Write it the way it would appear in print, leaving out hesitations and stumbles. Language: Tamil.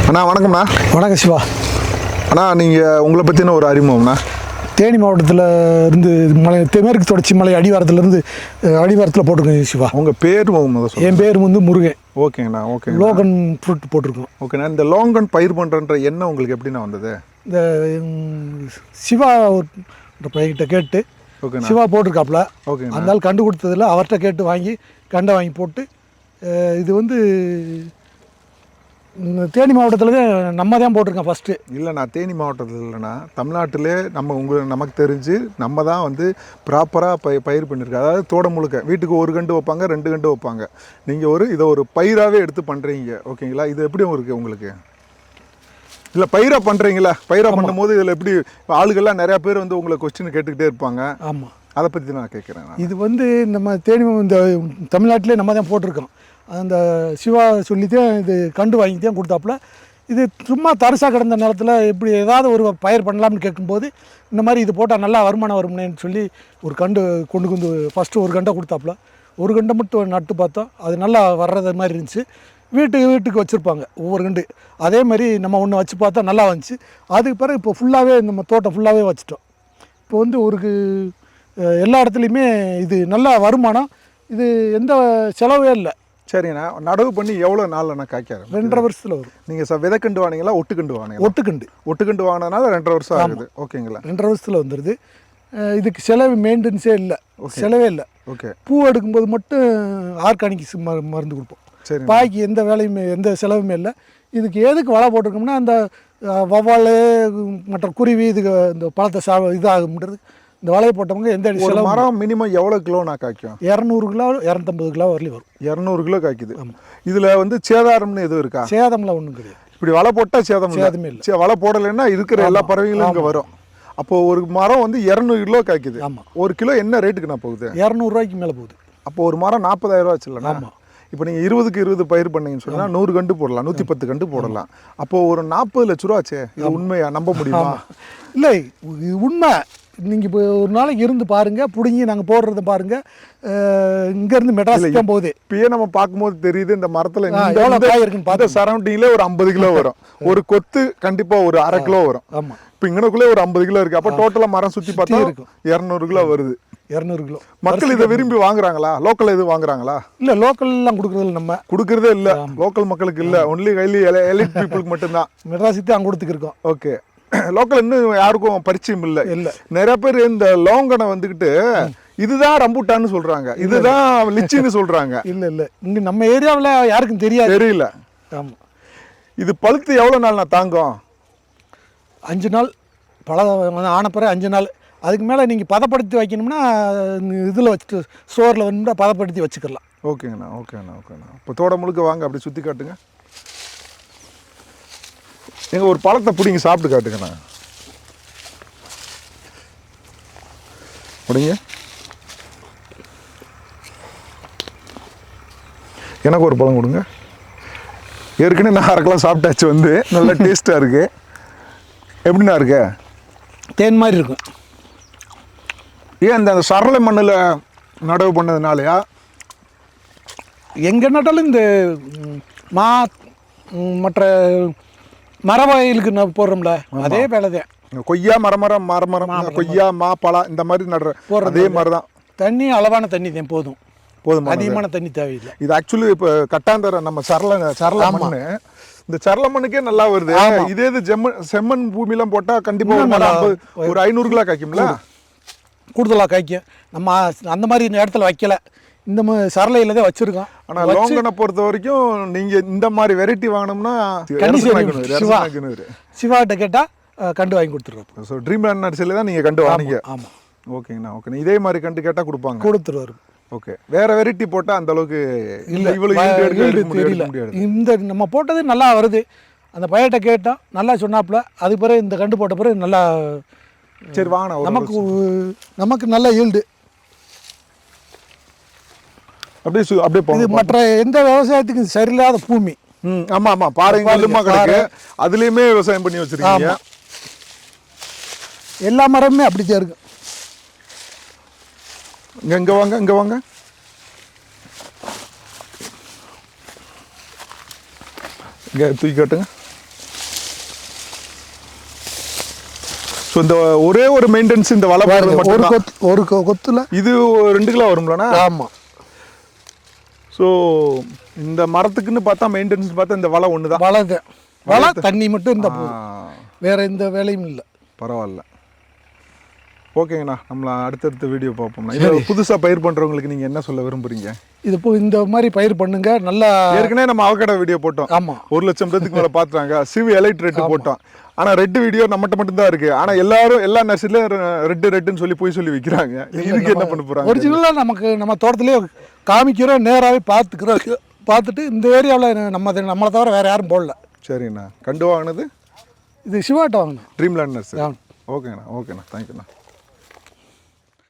அண்ணா வணக்கம்ண்ணா. வணக்கம் சிவா. அண்ணா நீங்கள் உங்களை பற்றின ஒரு அறிமுகம்ண்ணா. தேனி மாவட்டத்தில் இருந்து மலை மேற்கு தொடர்ச்சி மலை அடிவாரத்துலேருந்து அடிவாரத்தில் போட்டிருக்கோம் சிவா. உங்கள் பேர் என் பேர் வந்து முருகன். ஓகேங்கண்ணா. ஓகே. லோகன் ஃப்ரூட் போட்டிருக்கோம். ஓகேண்ணா. இந்த லோங்கன் பயிர் பண்ணுறன்ற எண்ணம் உங்களுக்கு எப்படிண்ணா வந்தது? இந்த சிவா ஒரு பையன்கிட்ட கேட்டு ஓகேண்ணா சிவா போட்டிருக்காப்புல. ஓகே. அந்த ஆள் கண்டு கொடுத்ததில் அவர்கிட்ட கேட்டு வாங்கி கண்டை வாங்கி போட்டு இது வந்து தேனி மாவட்டத்தில் தான் நம்ம தான் போட்டிருக்கோம் ஃபஸ்ட்டு. இல்லைண்ணா, தேனி மாவட்டத்தில் இல்லைண்ணா, தமிழ்நாட்டிலே நமக்கு தெரிஞ்சு நம்ம தான் வந்து ப்ராப்பராக பயிர் பண்ணியிருக்கோம். அதாவது தோட்டம் முழுக்க வீட்டுக்கு ஒரு கண்டு வைப்பாங்க, 2 கண்டு வைப்பாங்க. நீங்கள் இதை ஒரு பயிராகவே எடுத்து பண்ணுறீங்க. ஓகேங்களா? இது எப்படி இருக்குது உங்களுக்கு? இல்லை பயிராக பண்ணுறீங்களா? பயிராக பண்ணும் போது இதில் எப்படி ஆளுகள்லாம் நிறையா பேர் வந்து உங்களை கொஸ்டின் கேட்டுக்கிட்டே இருப்பாங்க. ஆமாம், அதை பற்றி நான் கேட்குறேன். இது வந்து நம்ம தேனி இந்த தமிழ்நாட்டிலே நம்ம தான் போட்டிருக்கோம். அந்த சிவா சொல்லித்தான் இது கண்டு வாங்கி தான் கொடுத்தாப்புல. இது சும்மா தரிசாக கிடந்த நிலத்தில் எப்படி ஏதாவது ஒரு பயிர் பண்ணலாம்னு கேட்கும்போது இந்த மாதிரி இது போட்டால் நல்லா வருமானம் வரும்னேன்னு சொல்லி ஒரு கண்டு கொண்டு வந்து ஃபஸ்ட்டு ஒரு கண்டை கொடுத்தாப்புல. ஒரு கண்டை மட்டும் நட்டு பார்த்தோம், அது நல்லா வர்றது மாதிரி இருந்துச்சு. வீட்டுக்கு வச்சுருப்பாங்க ஒவ்வொரு கண்டு. அதே மாதிரி நம்ம ஒன்று வச்சு பார்த்தா நல்லா வந்துச்சு. அதுக்கு பிறகு இப்போ ஃபுல்லாகவே நம்ம தோட்டம் ஃபுல்லாகவே வச்சுட்டோம். இப்போ வந்து எல்லா இடத்துலையுமே இது நல்லா வருமானம். இது எந்த செலவே இல்லை. சரிண்ணா. நடவு பண்ணி எவ்வளோ நாளில் நான் காய்க்காரு? 2.5 வருஷத்தில் வரும். நீங்கள் விதைக்கண்டு வாங்கினீங்களா ஒட்டுக்கண்டு வாங்கினீங்களா? ஒட்டுக்கண்டு வாங்கினதுனால 2.5 வருஷம் ஆகுது. ஓகேங்களா? 2.5 வருஷத்தில் வந்துடுது. இதுக்கு செலவு மெயின்டெனன்ஸே இல்லை, செலவே இல்லை. ஓகே. பூ எடுக்கும்போது மட்டும் ஆர்கானிக்ஸ் மருந்து கொடுப்போம். சரி. பாக்கி எந்த வேலையுமே எந்த செலவுமே இல்லை. இதுக்கு எதுக்கு வலை போட்டிருக்கோம்னா அந்த வவ்வால் மற்ற குருவி இதுக்கு இந்த பழத்தை இதாகும்ன்றது இந்த வலையை போட்டவங்க எந்த செலவு. மரம் மினிமம் எவ்வளோ கிலோ நான் காய்க்கும்? 200 கிலோ 250 கிலோ வரலையும் வரும். 200 கிலோ காய்க்குது. இதில் வந்து சேதாரம்னு எதுவும் இருக்கா? சேதம்லாம் ஒன்றும் கிடையாது. இப்படி வலை போட்டால் சேதமே இல்லை. வலை போடலைன்னா இருக்கிற எல்லா பறவைகளும் இங்கே வரும். அப்போது ஒரு மரம் வந்து 200 கிலோ காய்க்குது. ஆமாம். ஒரு கிலோ என்ன ரேட்டுக்கு நான் போகுது? 200 ரூபாய்க்கு மேலே போகுது. அப்போது ஒரு மரம் 40,000 ரூபா வச்சுல. ஆமாம். இப்போ நீங்கள் 20க்கு 20 பயிர் பண்ணீங்கன்னு சொன்னால் 100 கண்டு போடலாம், 110 கண்டு போடலாம். அப்போது ஒரு 40 லட்ச ரூபா ஆச்சே. இது உண்மையா? நம்ப முடியுமா? இல்லை, இது உண்மை. நீங்கள் இப்போ ஒரு நாளைக்கு இருந்து பாருங்கள், பிடுங்கி நாங்கள் போடுறத பாருங்கள். இங்கேருந்து மெட்ராஸ் தான் போகுது. இப்பயே நம்ம பார்க்கும்போது தெரியுது இந்த மரத்தில் எவ்வளோ காய் இருக்குன்னு பார்த்து சரௌண்டிங்கில் ஒரு 50 கிலோ வரும். ஒரு கொத்து கண்டிப்பாக ஒரு 1/2 கிலோ வரும். ஆமாம். இப்போ இங்கனக்குள்ளே ஒரு 50 கிலோ இருக்குது. அப்போ டோட்டலாக மரம் சுற்றி பார்த்தா இருக்கும் 200 கிலோ வருது. 200 கிலோ. மக்கள் இதை விரும்பி வாங்குறாங்களா? லோக்கல் எதுவும் வாங்குறாங்களா? இல்லை, லோக்கல்லாம் கொடுக்குறது நம்ம கொடுக்குறதே இல்லை. லோக்கல் மக்களுக்கு இல்லை, ஒன்லி கைலி எலிட் பீப்புளுக்கு மட்டும்தான். மெட்ராஸுக்கு அங்கே கொடுத்துருக்கோம். ஓகே. லோக்கல் இன்னும் யாருக்கும் பரிச்சயம் இல்லை. நிறைய பேர் இந்த லோங்கனை வந்துக்கிட்டு இதுதான் ரம்பூட்டான்னு சொல்றாங்க, இதுதான் லிச்சின்னு சொல்றாங்க. இல்லை இங்கே நம்ம ஏரியாவில் யாருக்கும் தெரியல. ஆமாம். இது பழுத்து எவ்வளோ நாள் நான் தாங்கும்? 5 நாள். பழம் ஆன பிறகு 5 நாள். அதுக்கு மேலே நீங்கள் பதப்படுத்தி வைக்கணும்னா இதில் வச்சுட்டு ஸ்டோரில் வந்து பதப்படுத்தி வச்சுக்கலாம். ஓகேங்கண்ணா. இப்போ தோட்டம் முழுக்க வாங்க, அப்படி சுற்றி காட்டுங்க. எங்கள் ஒரு பழத்தை பிடிங்க, சாப்பிட்டு காட்டுங்கண்ணா. பிடிங்க. எனக்கு ஒரு பழம் கொடுங்க. ஏற்கனவே நான் 1/2 கிலோ சாப்பிட்டாச்சு. வந்து நல்லா டேஸ்ட்டாக இருக்குது. எப்படின்னா இருக்கு? தேன் மாதிரி இருக்கும். ஏன் அந்த சரளை மண்ணில் நடவு பண்ணதுனாலயா? எங்கே நட்டாலும் இந்த மற்ற மரவகைகளுக்கு போடுறோம்ல அதே வேலை தான். கொய்யா மரமரம் கொய்யா பலா இந்த மாதிரி நடுற அதே மாதிரி தான். தண்ணி அளவான தண்ணி தான் போதும், அதிகமான தண்ணி தேவையில்லை. இது ஆக்சுவலி இப்போ கட்டாந்தர நம்ம சரள மண்ணு, இந்த சரள மண்ணுக்கே நல்லா வருது. இதே இது செம்மண் பூமியெல்லாம் போட்டால் கண்டிப்பாக ஒரு 500 கிலோ காய்க்கும்ல, கூடுதலாக காய்க்கும். நம்ம அந்த மாதிரி இடத்துல வைக்கல, இந்த சரளையில் தான் வச்சுருக்கோம். ஆனால் லோங்கனை பொறுத்த வரைக்கும் நீங்கள் இந்த மாதிரி வெரைட்டி வாங்கினோம்னா சிவாகிட்ட கேட்டால் கண்டு வாங்கி கொடுத்துருவோம். ஸோ ட்ரீம் லேண்ட் நர்சரியில் தான் நீங்கள் கண்டு வாங்கிங்க. ஆமாம். ஓகேங்கண்ணா. ஓகேண்ணா. இதே மாதிரி கண்டு கேட்டால் கொடுத்துருவாரு. ஓகே. வேற வெரைட்டி போட்டால் அந்த அளவுக்கு இல்லை, தெரியல. இந்த நம்ம போட்டது நல்லா வருது. அந்த பையட்ட கேட்டால் நல்லா சொன்னாப்புல. அதுக்கு பிறகு இந்த கண்டு போட்ட பிறகு நல்லா சரி வாங்கினா நமக்கு நல்ல ஈல்டு. அப்படியே இது மற்ற எந்த விவசாயத்துக்கும் சரியில்லாத பூமி. ஆமாம். பாருங்க, கிடக்கு. அதுலேயுமே விவசாயம் பண்ணி வச்சிருக்கீங்க. எல்லா மரமுமே அப்படித்தான் இருக்கு. இங்கே வாங்க. இங்கே தூக்கி காட்டுங்க. ஸோ இந்த ஒரே ஒரு மெயின்டெனன்ஸ் இந்த வலை போடுறது ஒரு மட்டும் ஒரு கொத்துல இது 2 கிலோ வரும்லண்ணா? ஆமாம். ஸோ இந்த மரத்துக்குன்னு பார்த்தா மெயின்டெனன்ஸ் பார்த்தா இந்த வலை ஒன்று தான். வலை தண்ணி மட்டும் இருந்தால் போதும், வேற எந்த வேலையும் இல்லை. பரவாயில்ல. ஓகேங்கண்ணா, நம்மள அடுத்தடுத்த வீடியோ பார்ப்போம்ண்ணா. இது புதுசாக பயிர் பண்ணுறவங்களுக்கு நீங்கள் என்ன சொல்ல விரும்புறீங்க? இது இப்போ இந்த மாதிரி பயிர் பண்ணுங்க. நல்லா ஏற்கனவே நம்ம அவகடா வீடியோ போட்டோம். ஆமாம், 1 லட்சம் பேருக்கு மேலே பார்த்துறாங்க. சிவி எலைட் ரெட்டு போட்டோம். ஆனால் ரெட்டு வீடியோ நம்மகிட்ட மட்டும்தான் இருக்குது. ஆனால் எல்லா நர்சரிலையும் ரெட்டுன்னு சொல்லி போய் சொல்லி விற்கிறாங்க. இதுக்கு என்ன பண்ண போகிறாங்க? ஒரிஜினலாக நம்ம தோட்டத்திலே காமிக்கிறோம், நேராகவே பார்த்துட்டு இந்த ஏரியாவில் நம்மளை தவிர வேறு யாரும் போடல. சரிண்ணா. கண்டு வாங்கினது இது சிவாட்ட வாங்கினேன், ட்ரீம்லேண்ட் நர்சரி. ஓகேண்ணா, தேங்க்யூண்ணா.